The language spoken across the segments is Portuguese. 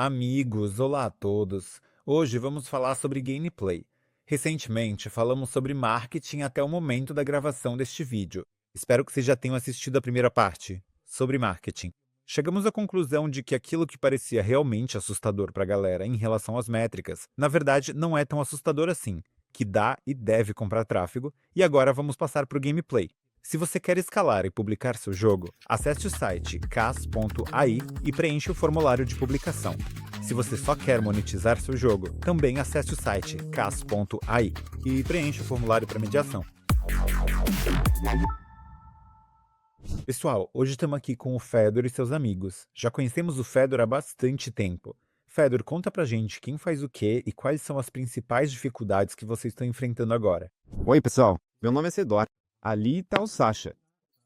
Amigos, olá a todos! Hoje vamos falar sobre gameplay. Recentemente falamos sobre marketing até o momento da gravação deste vídeo. Espero que vocês já tenham assistido a primeira parte, sobre marketing. Chegamos à conclusão de que aquilo que parecia realmente assustador para a galera em relação às métricas, na verdade não é tão assustador assim, que dá e deve comprar tráfego, e agora vamos passar para o gameplay. Se você quer escalar e publicar seu jogo, acesse o site cas.ai e preencha o formulário de publicação. Se você só quer monetizar seu jogo, também acesse o site cas.ai e preencha o formulário para mediação. Pessoal, hoje estamos aqui com o Fedor e seus amigos. Já conhecemos o Fedor há bastante tempo. Fedor, conta pra gente quem faz o quê e quais são as principais dificuldades que vocês estão enfrentando agora. Oi, pessoal. Meu nome é Sedor. Ali está o Sasha.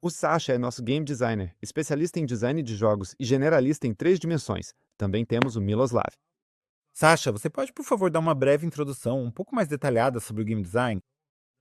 O Sasha é nosso game designer, especialista em design de jogos e generalista em 3 dimensões. Também temos o Miloslav. Sasha, você pode, por favor, dar uma breve introdução um pouco mais detalhada sobre o game design?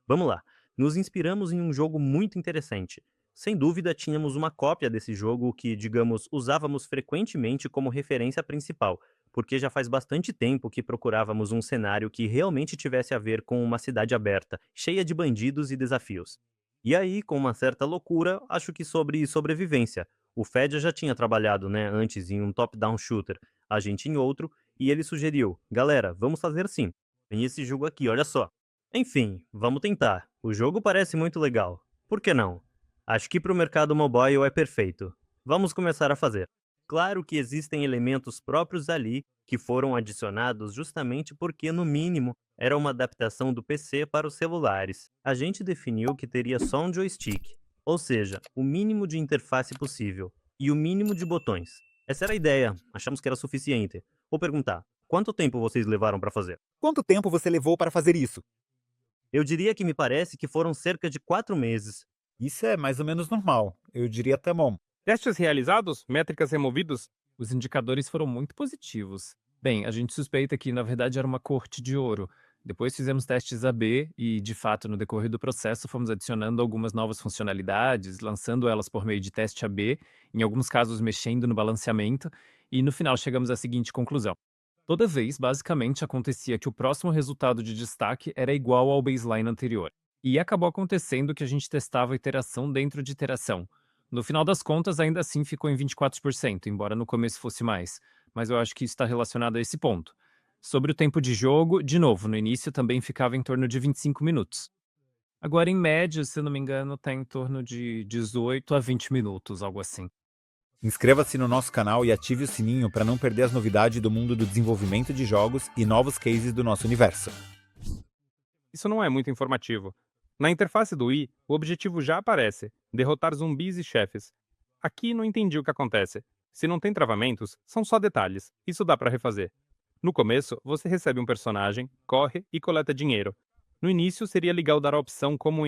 Vamos lá. Nos inspiramos em um jogo muito interessante. Sem dúvida, tínhamos uma cópia desse jogo que, digamos, usávamos frequentemente como referência principal, porque já faz bastante tempo que procurávamos um cenário que realmente tivesse a ver com uma cidade aberta, cheia de bandidos e desafios. E aí, com uma certa loucura, acho que sobre sobrevivência. O Fed já tinha trabalhado, né, antes em um top-down shooter, a gente em outro, e ele sugeriu: galera, vamos fazer assim. Tem esse jogo aqui, olha só. Enfim, vamos tentar. O jogo parece muito legal. Por que não? Acho que para o mercado mobile é perfeito. Vamos começar a fazer. Claro que existem elementos próprios ali que foram adicionados justamente porque, no mínimo, era uma adaptação do PC para os celulares. A gente definiu que teria só um joystick, ou seja, o mínimo de interface possível e o mínimo de botões. Essa era a ideia, achamos que era suficiente. Vou perguntar: quanto tempo vocês levaram para fazer? Quanto tempo você levou para fazer isso? Eu diria que me parece que foram cerca de 4 meses. Isso é mais ou menos normal. Eu diria até bom. Testes realizados, métricas removidos, os indicadores foram muito positivos. Bem, a gente suspeita que na verdade era uma corte de ouro. Depois fizemos testes AB e, de fato, no decorrer do processo fomos adicionando algumas novas funcionalidades, lançando elas por meio de teste AB, em alguns casos mexendo no balanceamento, e no final chegamos à seguinte conclusão. Toda vez, basicamente, acontecia que o próximo resultado de destaque era igual ao baseline anterior. E acabou acontecendo que a gente testava iteração dentro de iteração. No final das contas, ainda assim ficou em 24%, embora no começo fosse mais. Mas eu acho que isso está relacionado a esse ponto. Sobre o tempo de jogo, de novo, no início também ficava em torno de 25 minutos. Agora, em média, se eu não me engano, está em torno de 18 a 20 minutos, algo assim. Inscreva-se no nosso canal e ative o sininho para não perder as novidades do mundo do desenvolvimento de jogos e novos cases do nosso universo. Isso não é muito informativo. Na interface do Wii, o objetivo já aparece: derrotar zumbis e chefes. Aqui não entendi o que acontece. Se não tem travamentos, são só detalhes. Isso dá para refazer. No começo, você recebe um personagem, corre e coleta dinheiro. No início, seria legal dar a opção como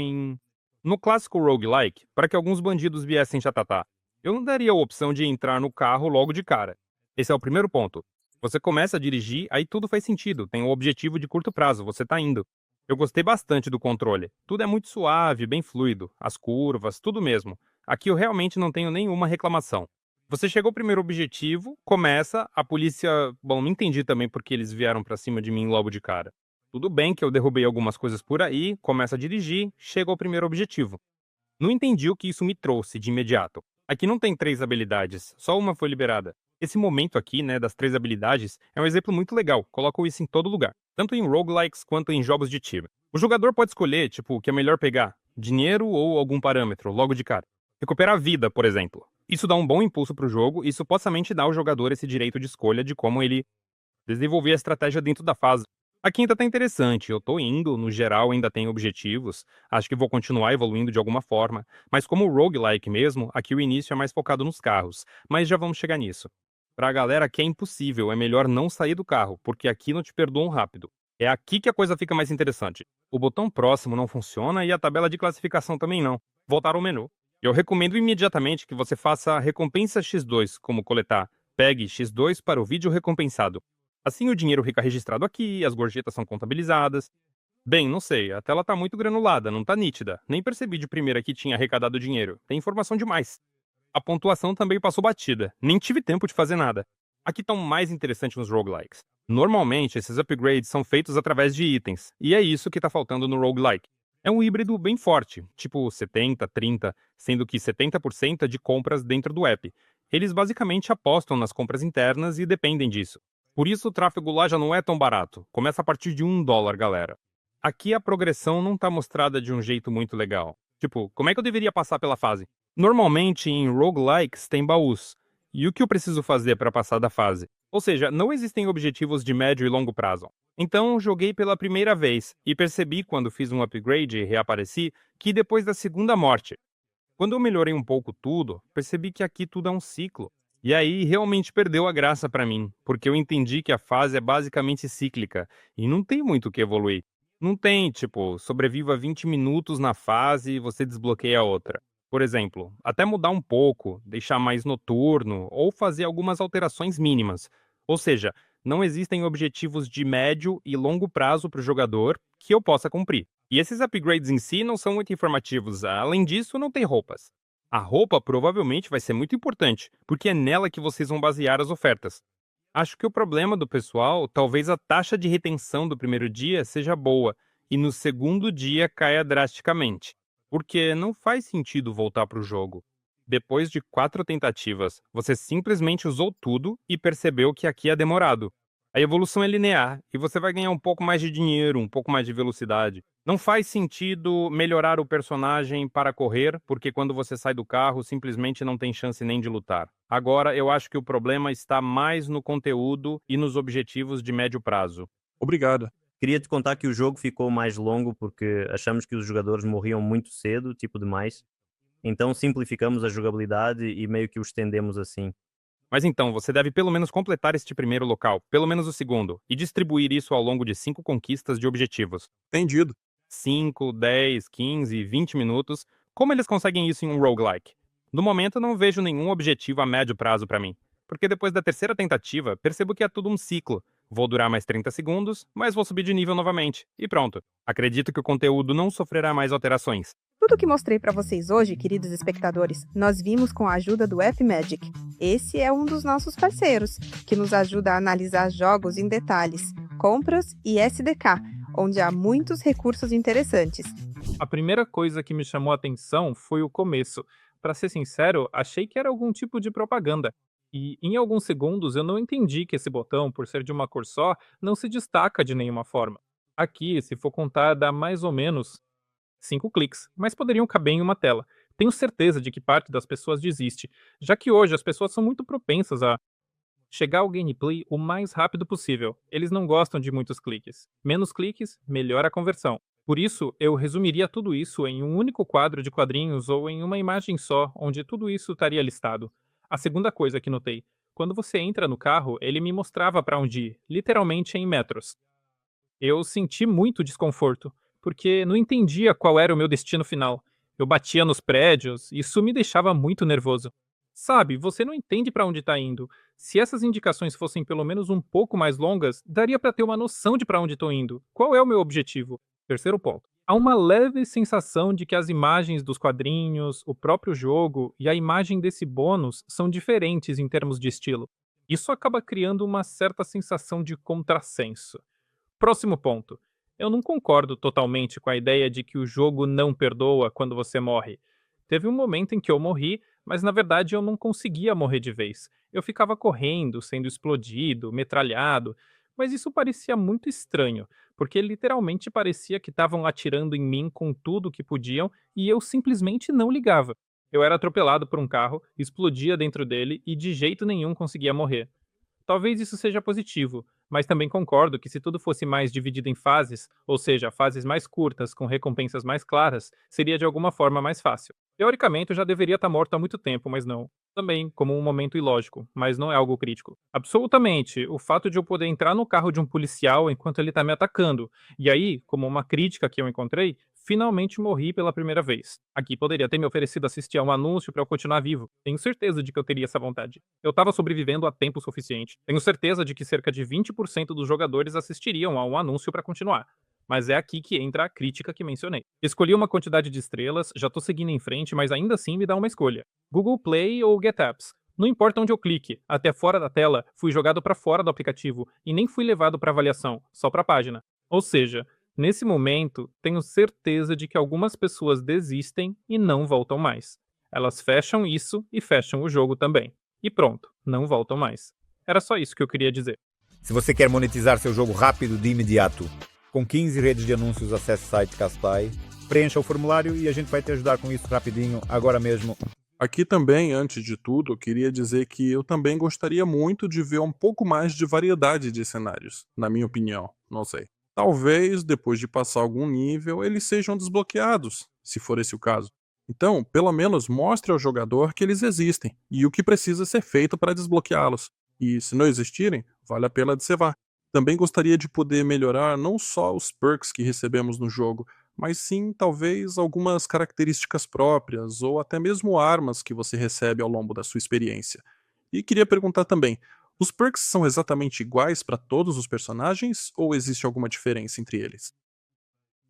no clássico roguelike, para que alguns bandidos viessem te atatar. Eu não daria a opção de entrar no carro logo de cara. Esse é o primeiro ponto. Você começa a dirigir, aí tudo faz sentido, tem um objetivo de curto prazo, você tá indo. Eu gostei bastante do controle. Tudo é muito suave, bem fluido. As curvas, tudo mesmo. Aqui eu realmente não tenho nenhuma reclamação. Você chegou ao primeiro objetivo, começa, a polícia... Bom, não entendi também porque eles vieram pra cima de mim logo de cara. Tudo bem que eu derrubei algumas coisas por aí, começa a dirigir, chega ao primeiro objetivo. Não entendi o que isso me trouxe de imediato. Aqui não tem 3 habilidades, só uma foi liberada. Esse momento aqui, né, das 3 habilidades, é um exemplo muito legal, coloco isso em todo lugar, tanto em roguelikes quanto em jogos de tiro. O jogador pode escolher, tipo, o que é melhor pegar, dinheiro ou algum parâmetro, logo de cara. Recuperar a vida, por exemplo. Isso dá um bom impulso pro jogo e supostamente dá ao jogador esse direito de escolha de como ele desenvolver a estratégia dentro da fase. Aqui ainda tá interessante, eu tô indo, no geral ainda tem objetivos, acho que vou continuar evoluindo de alguma forma, mas como roguelike mesmo, aqui o início é mais focado nos carros, mas já vamos chegar nisso. Pra galera que é impossível, é melhor não sair do carro, porque aqui não te perdoam rápido. É aqui que a coisa fica mais interessante. O botão próximo não funciona e a tabela de classificação também não. Voltar ao menu. Eu recomendo imediatamente que você faça a recompensa X2, como coletar. Pegue X2 para o vídeo recompensado. Assim o dinheiro fica registrado aqui, as gorjetas são contabilizadas. Bem, não sei, a tela tá muito granulada, não tá nítida. Nem percebi de primeira que tinha arrecadado dinheiro. Tem informação demais. A pontuação também passou batida, nem tive tempo de fazer nada. Aqui estão mais interessantes nos roguelikes. Normalmente, esses upgrades são feitos através de itens, e é isso que está faltando no roguelike. É um híbrido bem forte, tipo 70, 30, sendo que 70% é de compras dentro do app. Eles basicamente apostam nas compras internas e dependem disso. Por isso o tráfego lá já não é tão barato, começa a partir de $1, galera. Aqui a progressão não está mostrada de um jeito muito legal. Tipo, como é que eu deveria passar pela fase? Normalmente em roguelikes tem baús. E o que eu preciso fazer para passar da fase? Ou seja, não existem objetivos de médio e longo prazo. Então, joguei pela primeira vez e percebi quando fiz um upgrade e reapareci que depois da segunda morte. Quando eu melhorei um pouco tudo, percebi que aqui tudo é um ciclo. E aí realmente perdeu a graça para mim, porque eu entendi que a fase é basicamente cíclica e não tem muito o que evoluir. Não tem, tipo, sobreviva 20 minutos na fase e você desbloqueia outra. Por exemplo, até mudar um pouco, deixar mais noturno ou fazer algumas alterações mínimas. Ou seja, não existem objetivos de médio e longo prazo para o jogador que eu possa cumprir. E esses upgrades em si não são muito informativos. Além disso, não tem roupas. A roupa provavelmente vai ser muito importante, porque é nela que vocês vão basear as ofertas. Acho que o problema do pessoal, talvez a taxa de retenção do primeiro dia seja boa e no segundo dia caia drasticamente, porque não faz sentido voltar para o jogo. Depois de 4 tentativas, você simplesmente usou tudo e percebeu que aqui é demorado. A evolução é linear e você vai ganhar um pouco mais de dinheiro, um pouco mais de velocidade. Não faz sentido melhorar o personagem para correr, porque quando você sai do carro, simplesmente não tem chance nem de lutar. Agora, eu acho que o problema está mais no conteúdo e nos objetivos de médio prazo. Obrigado. Queria te contar que o jogo ficou mais longo porque achamos que os jogadores morriam muito cedo, tipo demais. Então simplificamos a jogabilidade e meio que o estendemos assim. Mas então, você deve pelo menos completar este primeiro local, pelo menos o segundo, e distribuir isso ao longo de 5 conquistas de objetivos. Entendido. 5, 10, 15, 20 minutos. Como eles conseguem isso em um roguelike? No momento, não vejo nenhum objetivo a médio prazo para mim, porque depois da terceira tentativa, percebo que é tudo um ciclo. Vou durar mais 30 segundos, mas vou subir de nível novamente. E pronto. Acredito que o conteúdo não sofrerá mais alterações. Tudo que mostrei para vocês hoje, queridos espectadores, nós vimos com a ajuda do F-Magic. Esse é um dos nossos parceiros, que nos ajuda a analisar jogos em detalhes, compras e SDK, onde há muitos recursos interessantes. A primeira coisa que me chamou a atenção foi o começo. Para ser sincero, achei que era algum tipo de propaganda. E em alguns segundos eu não entendi que esse botão, por ser de uma cor só, não se destaca de nenhuma forma. Aqui, se for contar, dá mais ou menos 5 cliques, mas poderiam caber em uma tela. Tenho certeza de que parte das pessoas desiste, já que hoje as pessoas são muito propensas a chegar ao gameplay o mais rápido possível. Eles não gostam de muitos cliques. Menos cliques, melhor a conversão. Por isso, eu resumiria tudo isso em um único quadro de quadrinhos ou em uma imagem só, onde tudo isso estaria listado. A segunda coisa que notei: quando você entra no carro, ele me mostrava para onde ir, literalmente em metros. Eu senti muito desconforto, porque não entendia qual era o meu destino final. Eu batia nos prédios e isso me deixava muito nervoso. Sabe, você não entende para onde está indo. Se essas indicações fossem pelo menos um pouco mais longas, daria para ter uma noção de para onde estou indo. Qual é o meu objetivo? Terceiro ponto. Há uma leve sensação de que as imagens dos quadrinhos, o próprio jogo e a imagem desse bônus são diferentes em termos de estilo. Isso acaba criando uma certa sensação de contrassenso. Próximo ponto. Eu não concordo totalmente com a ideia de que o jogo não perdoa quando você morre. Teve um momento em que eu morri, mas na verdade eu não conseguia morrer de vez. Eu ficava correndo, sendo explodido, metralhado, mas isso parecia muito estranho, porque literalmente parecia que estavam atirando em mim com tudo que podiam e eu simplesmente não ligava. Eu era atropelado por um carro, explodia dentro dele e de jeito nenhum conseguia morrer. Talvez isso seja positivo, mas também concordo que se tudo fosse mais dividido em fases, ou seja, fases mais curtas com recompensas mais claras, seria de alguma forma mais fácil. Teoricamente eu já deveria estar morto há muito tempo, mas não. Também como um momento ilógico, mas não é algo crítico. Absolutamente, o fato de eu poder entrar no carro de um policial enquanto ele está me atacando, e aí, como uma crítica que eu encontrei, finalmente morri pela primeira vez. Aqui poderia ter me oferecido assistir a um anúncio para eu continuar vivo. Tenho certeza de que eu teria essa vontade. Eu estava sobrevivendo há tempo suficiente. Tenho certeza de que cerca de 20% dos jogadores assistiriam a um anúncio para continuar. Mas é aqui que entra a crítica que mencionei. Escolhi uma quantidade de estrelas, já tô seguindo em frente, mas ainda assim me dá uma escolha. Google Play ou GetApps? Não importa onde eu clique, até fora da tela, fui jogado para fora do aplicativo e nem fui levado para avaliação, só para a página. Ou seja, nesse momento, tenho certeza de que algumas pessoas desistem e não voltam mais. Elas fecham isso e fecham o jogo também. E pronto, não voltam mais. Era só isso que eu queria dizer. Se você quer monetizar seu jogo rápido de imediato, com 15 redes de anúncios, acesse o site Caspai, preencha o formulário e a gente vai te ajudar com isso rapidinho, agora mesmo. Aqui também, antes de tudo, eu queria dizer que eu também gostaria muito de ver um pouco mais de variedade de cenários, na minha opinião, não sei. Talvez, depois de passar algum nível, eles sejam desbloqueados, se for esse o caso. Então, pelo menos mostre ao jogador que eles existem e o que precisa ser feito para desbloqueá-los. E se não existirem, vale a pena observar. Também gostaria de poder melhorar não só os perks que recebemos no jogo, mas sim talvez algumas características próprias ou até mesmo armas que você recebe ao longo da sua experiência. E queria perguntar também, os perks são exatamente iguais para todos os personagens ou existe alguma diferença entre eles?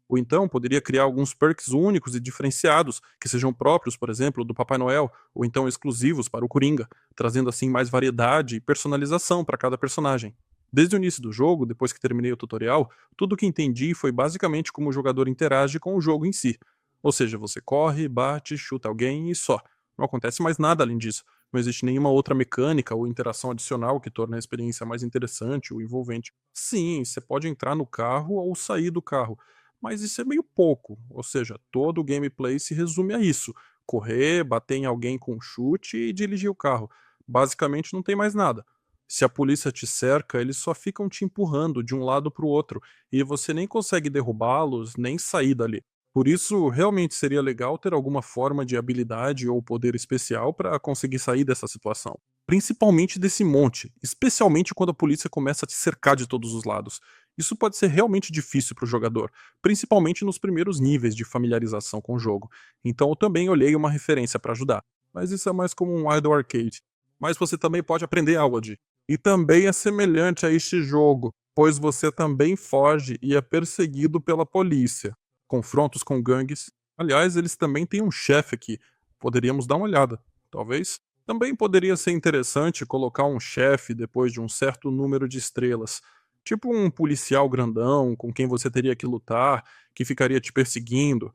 Ou então poderia criar alguns perks únicos e diferenciados, que sejam próprios, por exemplo, do Papai Noel, ou então exclusivos para o Coringa, trazendo assim mais variedade e personalização para cada personagem. Desde o início do jogo, depois que terminei o tutorial, tudo o que entendi foi basicamente como o jogador interage com o jogo em si. Ou seja, você corre, bate, chuta alguém e só. Não acontece mais nada além disso. Não existe nenhuma outra mecânica ou interação adicional que torne a experiência mais interessante ou envolvente. Sim, você pode entrar no carro ou sair do carro, mas isso é meio pouco. Ou seja, todo o gameplay se resume a isso: correr, bater em alguém com um chute e dirigir o carro. Basicamente não tem mais nada. Se a polícia te cerca, eles só ficam te empurrando de um lado para o outro, e você nem consegue derrubá-los, nem sair dali. Por isso, realmente seria legal ter alguma forma de habilidade ou poder especial para conseguir sair dessa situação. Principalmente desse monte, especialmente quando a polícia começa a te cercar de todos os lados. Isso pode ser realmente difícil para o jogador, principalmente nos primeiros níveis de familiarização com o jogo. Então eu também olhei uma referência para ajudar. Mas isso é mais como um idle arcade. Mas você também pode aprender algo de. E também é semelhante a este jogo, pois você também foge e é perseguido pela polícia. Confrontos com gangues. Aliás, eles também têm um chefe aqui. Poderíamos dar uma olhada, talvez? Também poderia ser interessante colocar um chefe depois de um certo número de estrelas. Tipo um policial grandão com quem você teria que lutar, que ficaria te perseguindo.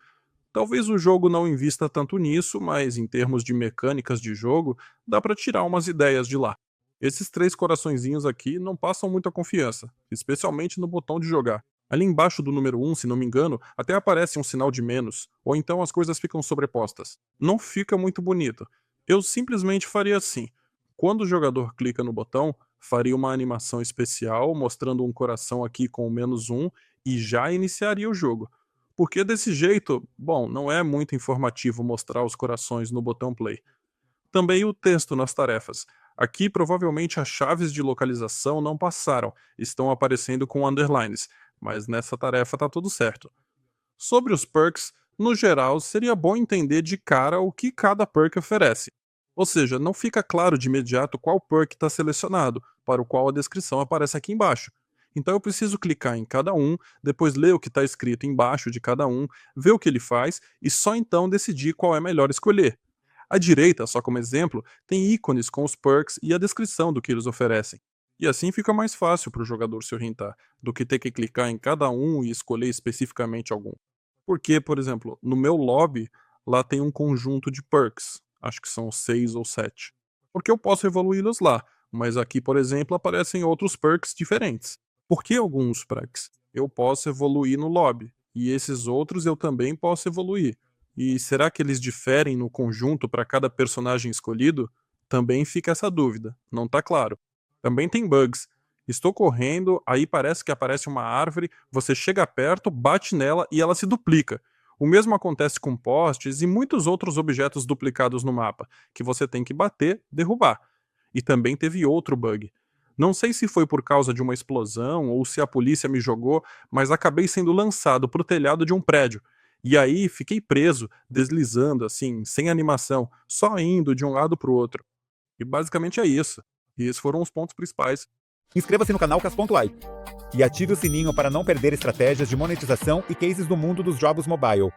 Talvez o jogo não invista tanto nisso, mas em termos de mecânicas de jogo, dá pra tirar umas ideias de lá. Esses 3 coraçõezinhos aqui não passam muita confiança, especialmente no botão de jogar. Ali embaixo do número 1, se não me engano, até aparece um sinal de menos, ou então as coisas ficam sobrepostas. Não fica muito bonito. Eu simplesmente faria assim. Quando o jogador clica no botão, faria uma animação especial mostrando um coração aqui com o -1 e já iniciaria o jogo. Porque desse jeito, bom, não é muito informativo mostrar os corações no botão play. Também o texto nas tarefas. Aqui provavelmente as chaves de localização não passaram, estão aparecendo com underlines, mas nessa tarefa tá tudo certo. Sobre os perks, no geral, seria bom entender de cara o que cada perk oferece. Ou seja, não fica claro de imediato qual perk está selecionado, para o qual a descrição aparece aqui embaixo. Então eu preciso clicar em cada um, depois ler o que está escrito embaixo de cada um, ver o que ele faz e só então decidir qual é melhor escolher. À direita, só como exemplo, tem ícones com os perks e a descrição do que eles oferecem. E assim fica mais fácil para o jogador se orientar, do que ter que clicar em cada um e escolher especificamente algum. Porque, por exemplo, no meu lobby, lá tem um conjunto de perks, acho que são 6 ou 7. Porque eu posso evoluí-los lá, mas aqui, por exemplo, aparecem outros perks diferentes. Por que alguns perks? Eu posso evoluir no lobby, e esses outros eu também posso evoluir. E será que eles diferem no conjunto para cada personagem escolhido? Também fica essa dúvida, não tá claro. Também tem bugs. Estou correndo, aí parece que aparece uma árvore, você chega perto, bate nela e ela se duplica. O mesmo acontece com postes e muitos outros objetos duplicados no mapa, que você tem que bater, derrubar. E também teve outro bug. Não sei se foi por causa de uma explosão ou se a polícia me jogou, mas acabei sendo lançado pro telhado de um prédio. E aí fiquei preso, deslizando assim, sem animação, só indo de um lado pro outro. E basicamente é isso. E esses foram os pontos principais. Inscreva-se no canal Cas.ai e ative o sininho para não perder estratégias de monetização e cases do mundo dos jogos mobile.